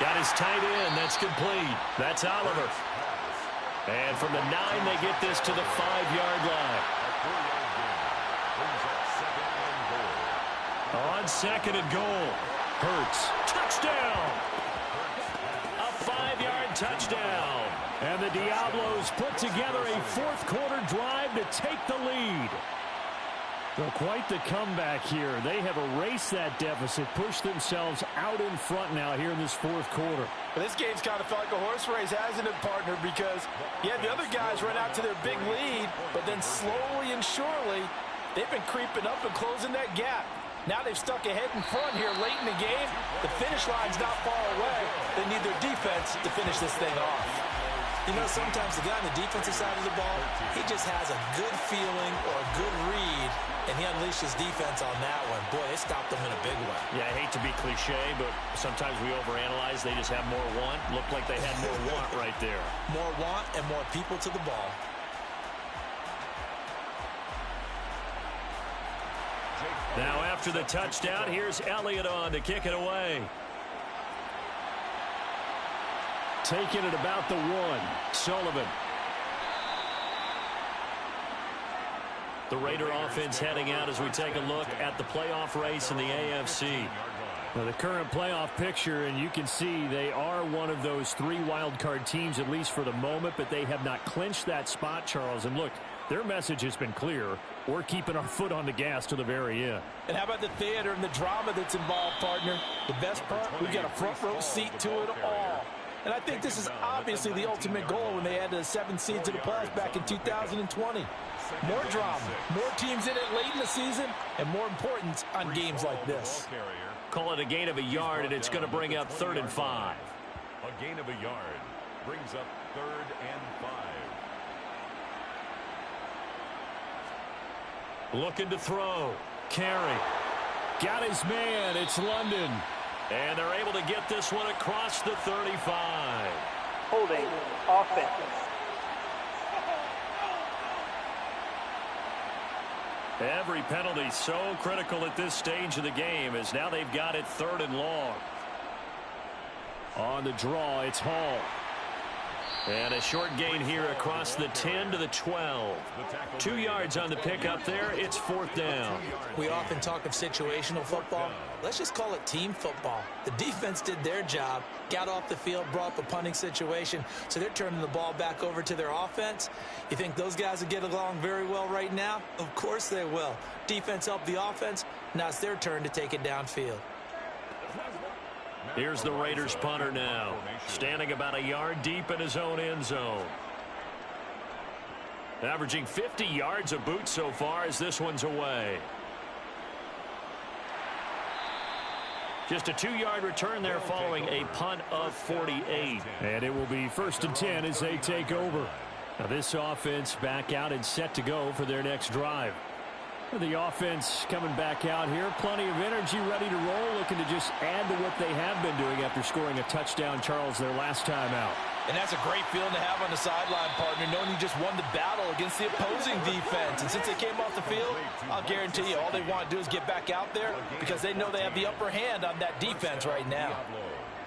Got his tight end. That's complete. That's Oliver. And from the 9, they get this to the 5-yard line. On 2nd and goal, Hurts. Touchdown! A 5-yard touchdown. And the Diablos put together a 4th-quarter drive to take the lead. Well, quite the comeback here. They have erased that deficit, pushed themselves out in front now here in this 4th quarter. But this game's kind of felt like a horse race, hasn't it, partner? Because, yeah, the other guys run out to their big lead, but then slowly and surely, they've been creeping up and closing that gap. Now they've stuck ahead in front here late in the game. The finish line's not far away. They need their defense to finish this thing off. You know, sometimes the guy on the defensive side of the ball, he just has a good feeling or a good read, and he unleashes defense on that one. Boy, they stopped them in a big way. Yeah, I hate to be cliche, but sometimes we overanalyze. They just have more want. Looked like they had more want right there. More want and more people to the ball. Now after the touchdown, here's Elliott on to kick it away. Taking it about the 1. Sullivan. The Raider offense heading out as we take a look at the playoff race in the AFC. Now, the current playoff picture, and you can see they are one of those 3 wild-card teams, at least for the moment, but they have not clinched that spot, Charles. And look, their message has been clear. We're keeping our foot on the gas to the very end. And how about the theater and the drama that's involved, partner? The best part, we've got a front-row seat to it all. And I think this is obviously the ultimate goal when they added the 7 seeds to the playoffs back in 2020. More drama, more teams in it late in the season, and more importance on games like this. Call it a gain of a yard, and it's going to bring up 3rd and 5. A gain of a yard brings up 3rd and 5. Looking to throw. Carey. Got his man. It's London. And they're able to get this one across the 35. Holding offense. Every penalty so critical at this stage of the game as now they've got it 3rd and long. On the draw, it's Hall. And a short gain here across the 10 to the 12. 2 yards on the pickup there. It's 4th down. We often talk of situational football. Let's just call it team football. The defense did their job, got off the field, brought up a punting situation, so they're turning the ball back over to their offense. You think those guys will get along very well right now? Of course they will. Defense helped the offense. Now it's their turn to take it downfield. Here's the Raiders punter now, standing about a yard deep in his own end zone. Averaging 50 yards a boot so far as this one's away. Just a 2-yard return there following a punt of 48. And it will be 1st and 10 as they take over. Now this offense back out and set to go for their next drive. The offense coming back out here. Plenty of energy, ready to roll, looking to just add to what they have been doing after scoring a touchdown, Charles, their last time out. And that's a great feeling to have on the sideline, partner, knowing you just won the battle against the opposing defense. And since they came off the field, I'll guarantee you all they want to do is get back out there because they know they have the upper hand on that defense right now.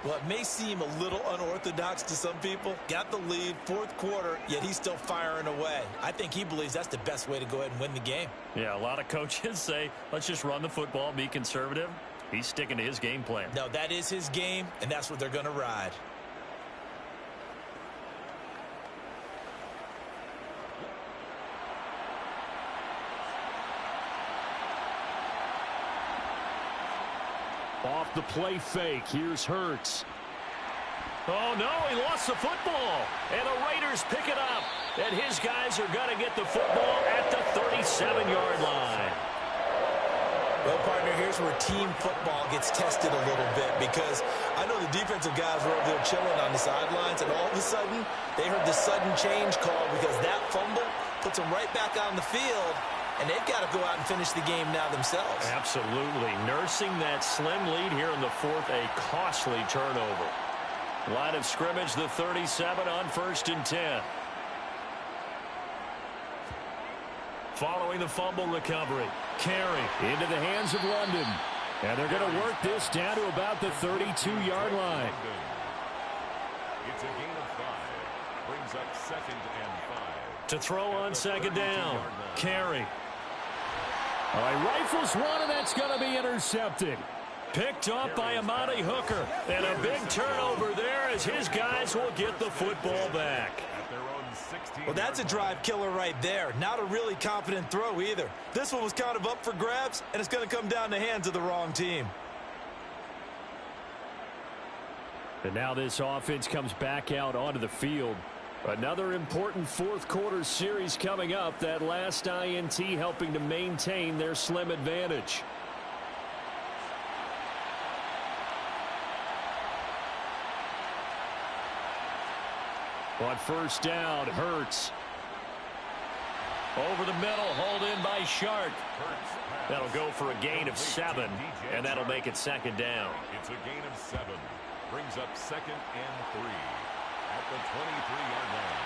Well, it may seem a little unorthodox to some people. Got the lead, 4th quarter, yet he's still firing away. I think he believes that's the best way to go ahead and win the game. Yeah, a lot of coaches say, let's just run the football, be conservative. He's sticking to his game plan. No, that is his game, and that's what they're going to ride. Off the play fake, here's Hurts. Oh, no, he lost the football. And the Raiders pick it up. And his guys are going to get the football at the 37-yard line. Well, partner, here's where team football gets tested a little bit because I know the defensive guys were over there chilling on the sidelines, and all of a sudden, they heard the sudden change call because that fumble puts them right back on the field, and they've got to go out and finish the game now themselves. Absolutely. Nursing that slim lead here in the fourth, a costly turnover. Line of scrimmage, the 37 on 1st and 10. Following the fumble recovery, carry into the hands of London. And they're going to work this down to about the 32-yard line. It's a gain of 5. Brings up 2nd and 5. To throw on 2nd down, carry. All right, rifles one, and that's going to be intercepted. Picked off by Amani Hooker. And a big turnover there as his guys will get the football back. Well, that's a drive killer right there. Not a really confident throw either. This one was kind of up for grabs, and it's going to come down the hands of the wrong team. And now this offense comes back out onto the field. Another important fourth quarter series coming up. That last INT helping to maintain their slim advantage. On 1st down, Hurts. Over the middle, hauled in by Shark. That'll go for a gain of 7, and that'll make it 2nd down. It's a gain of 7. Brings up 2nd and 3 at the 23-yard line.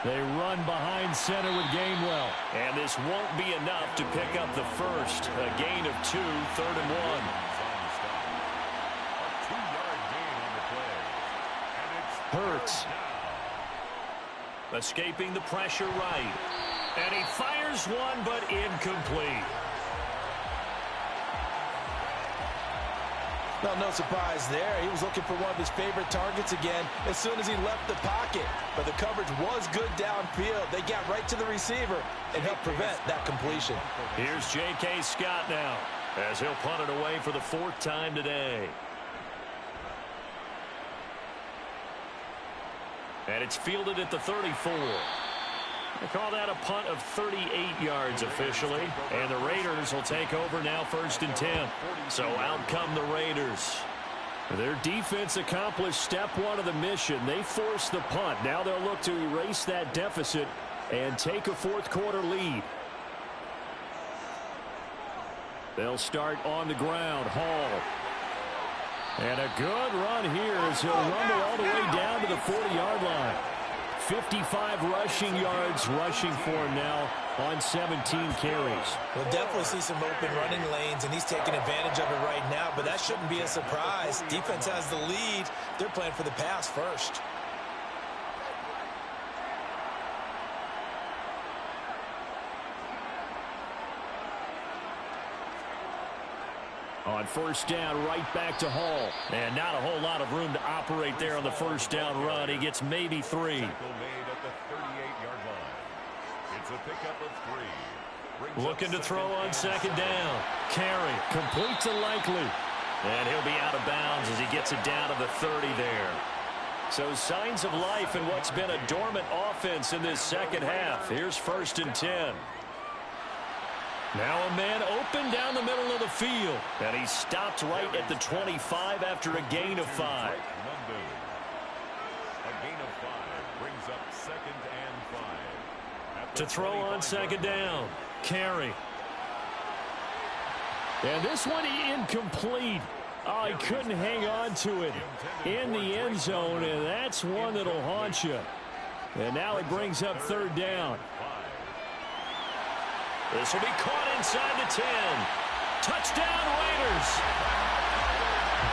They run behind center with Gainwell. And this won't be enough to pick up the first. A gain of 2, 3rd and 1. Hurts. Escaping the pressure right. And he fires one, but incomplete. Well, no surprise there. He was looking for one of his favorite targets again as soon as he left the pocket. But the coverage was good downfield. They got right to the receiver and helped prevent that completion. Here's J.K. Scott now as he'll punt it away for the 4th time today. And it's fielded at the 34. They call that a punt of 38 yards officially. And the Raiders will take over now 1st and 10. So out come the Raiders. Their defense accomplished step 1 of the mission. They forced the punt. Now they'll look to erase that deficit and take a fourth quarter lead. They'll start on the ground. Hall. And a good run here as he'll rumble all the way down to the 40-yard line. 55 rushing yards rushing for him now on 17 carries. We'll definitely see some open running lanes, and he's taking advantage of it right now, but that shouldn't be a surprise. Defense has the lead. They're playing for the pass first. On 1st down, right back to Hall. And not a whole lot of room to operate there on the 1st down run. He gets maybe 3. Made at the 38-yard line. It's a pickup of 3. Looking to throw on 2nd down. Carry. Complete to Likely. And he'll be out of bounds as he gets it down to the 30 there. So signs of life in what's been a dormant offense in this second half. Here's 1st and 10. Now a man open down the middle of the field. And he stopped right at the 25 after a gain of 5. A gain of 5 brings up 2nd and 5. To throw on 2nd down. Carry. And this one incomplete. Oh, he couldn't hang on to it in the end zone, and that's one that'll haunt you. And now it brings up 3rd down. This will be caught inside the 10. Touchdown, Raiders.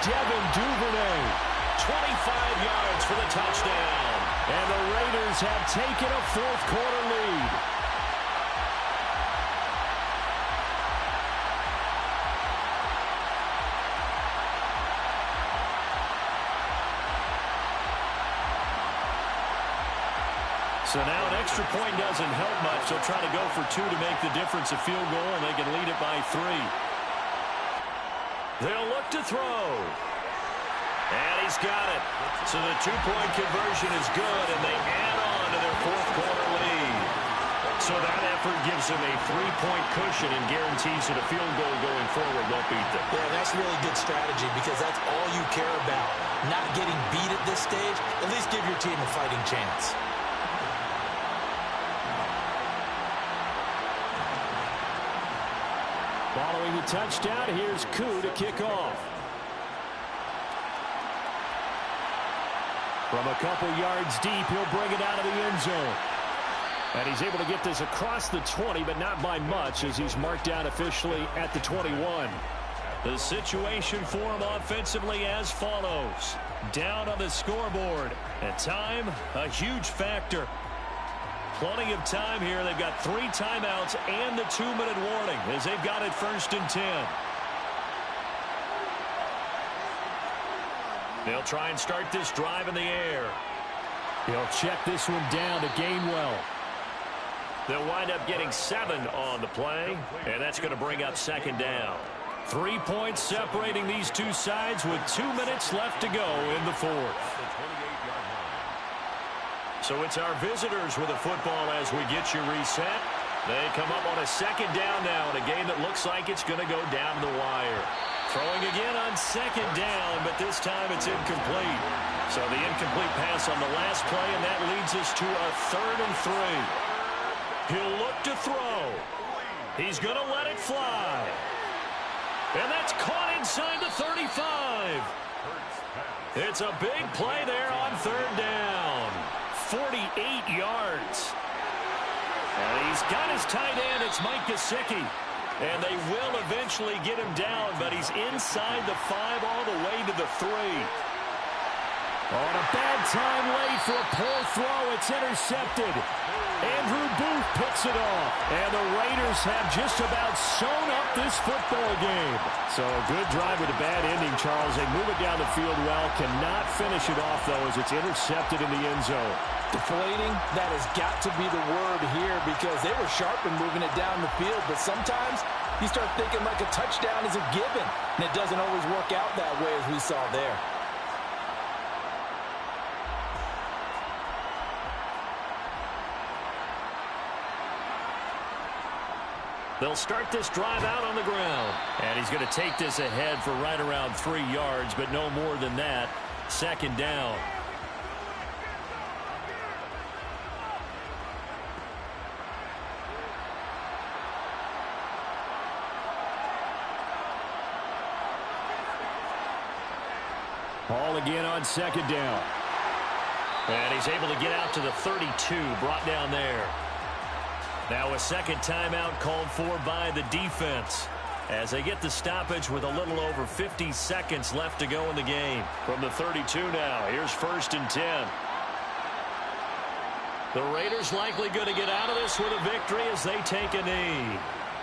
Devin Duvernay. 25 yards for the touchdown. And the Raiders have taken a fourth quarter lead. So now an extra point doesn't help much. They'll try to go for 2 to make the difference a field goal, and they can lead it by 3. They'll look to throw. And he's got it. So the two-point conversion is good, and they add on to their fourth-quarter lead. So that effort gives them a three-point cushion and guarantees that a field goal going forward won't beat them. Yeah, that's really good strategy because that's all you care about. Not getting beat at this stage. At least give your team a fighting chance. Following the touchdown, here's Koo to kick off. From a couple yards deep, he'll bring it out of the end zone. And he's able to get this across the 20, but not by much as he's marked down officially at the 21. The situation for him offensively as follows. Down on the scoreboard. At time, a huge factor. Plenty of time here. They've got 3 timeouts and the 2-minute warning as they've got it 1st and 10. They'll try and start this drive in the air. He'll check this one down to Gainwell. They'll wind up getting 7 on the play, and that's going to bring up 2nd down. 3 points separating these two sides with 2 minutes left to go in the 4th. So it's our visitors with the football as we get you reset. They come up on a 2nd down now in a game that looks like it's going to go down to the wire. Throwing again on 2nd down, but this time it's incomplete. So the incomplete pass on the last play, and that leads us to a 3rd and 3. He'll look to throw. He's going to let it fly. And that's caught inside the 35. It's a big play there on 3rd down. 48 yards. And he's got his tight end. It's Mike Gesicki. And they will eventually get him down, but he's inside the 5 all the way to the 3. On a bad time late for a poor throw. It's intercepted. Andrew Booth picks it off. And the Raiders have just about sewn up this football game. So a good drive with a bad ending, Charles. They move it down the field well. Cannot finish it off, though, as it's intercepted in the end zone. Deflating, that has got to be the word here because they were sharp in moving it down the field. But sometimes you start thinking like a touchdown is a given. And it doesn't always work out that way as we saw there. They'll start this drive out on the ground. And he's going to take this ahead for right around 3 yards, but no more than that. 2nd down. Ball again on 2nd down. And he's able to get out to the 32, brought down there. Now a 2nd timeout called for by the defense as they get the stoppage with a little over 50 seconds left to go in the game. From the 32 now, here's 1st and 10. The Raiders likely going to get out of this with a victory as they take a knee.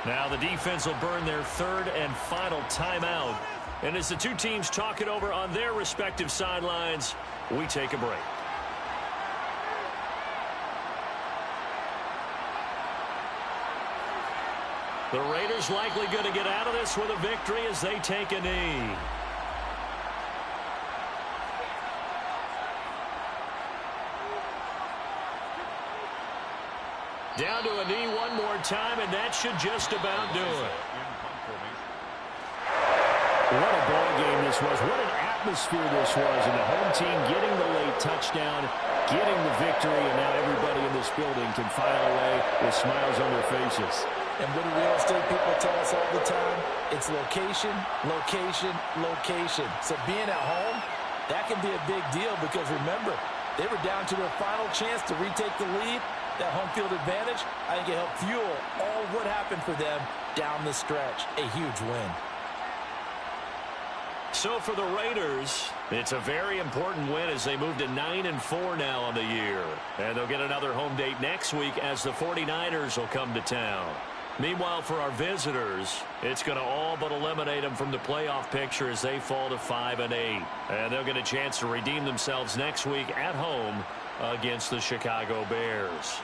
Now the defense will burn their 3rd and final timeout. And as the two teams talk it over on their respective sidelines, we take a break. The Raiders likely going to get out of this with a victory as they take a knee. Down to a knee one more time, and that should just about do it. What a ball game this was. What an atmosphere this was. And the home team getting the late touchdown, getting the victory, and now everybody in this building can file away with smiles on their faces. And what do real estate people tell us all the time? It's location, location, location. So being at home, that can be a big deal because remember, they were down to their final chance to retake the lead. That home field advantage, I think it helped fuel all what happened for them down the stretch. A huge win. So for the Raiders, it's a very important win as they move to 9-4 now on the year. And they'll get another home date next week as the 49ers will come to town. Meanwhile, for our visitors, it's going to all but eliminate them from the playoff picture as they fall to 5-8. And they'll get a chance to redeem themselves next week at home against the Chicago Bears.